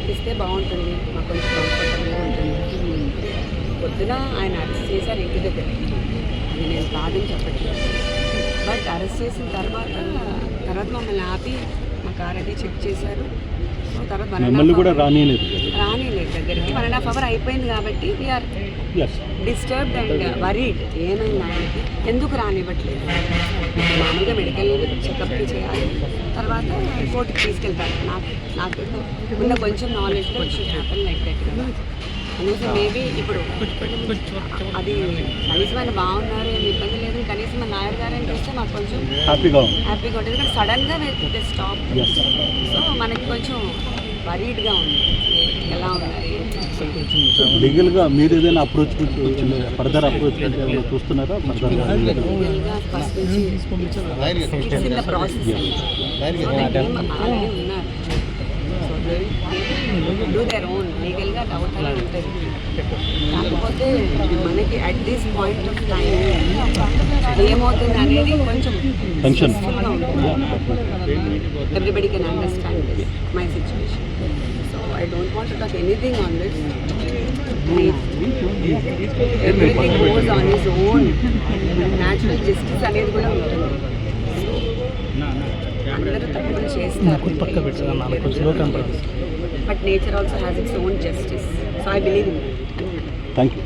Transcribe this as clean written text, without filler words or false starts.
పంపిస్తే బాగుంటుంది, మాకు కొంచెం కంఫర్టబుల్గా ఉంటుంది. పొద్దున ఆయన అరెస్ట్ చేశారు ఇంటి దగ్గర, అది నేను కాదని చెప్పట్లేదు. బట్ అరెస్ట్ చేసిన తర్వాత మమ్మల్ని ఆపి మా కార్ అది చెక్ చేశారు. సో తర్వాత రానిలేదు దగ్గరికి 1.5 hour అయిపోయింది కాబట్టి వీఆర్ డిస్టర్బ్డ్ అండ్ వరీడ్. ఏమైంది ఆయనకి, ఎందుకు రానివ్వట్లేదు? మామూలుగా మెడికల్ చెకప్కి చేయాలి, తర్వాత కోర్టుకి తీసుకెళ్తారు. నాకు ఉన్న కొంచెం నాలెడ్జ్ కొంచెం హ్యాపన్ లైక్ దట్ కదా. అందుకే మేబీ ఇప్పుడు అది కనీసం ఆయన బాగున్నారు, ఏమి ఇబ్బంది లేదు, కనీసం మన నాయర్ గారు అని చూస్తే మాకు కొంచెం హ్యాపీగా ఉంటుంది. కానీ సడన్గా స్టాప్, సో మనకి కొంచెం వరీడ్గా ఉంది. ఎలా ఉన్నాయి లీగల్గా మీరు ఏదైనా అప్రోచ్ ఫర్దర్ అప్రోచ్ చూస్తున్నారా? లీగల్గా ఫస్ట్ నుంచి చిన్న ప్రాసెస్ ఆల్రెడీ ఉన్నారు. డూ దేర్ ఓన్ లీగల్గా అవుతానే ఉంటుంది. కాకపోతే మనకి at this point of time ఏమవుతుంది అనేది కొంచెం స్ట్రెస్ఫుల్గా ఉంటుంది. Everybody can understand this my situation. So I don't want to talk anything on this. Everything goes on his own. Natural justice అనేది కూడా ఉంటుంది. అందరూ తప్పులు చేస్తారు, but nature also has its own justice. So I believe in that. Thank you.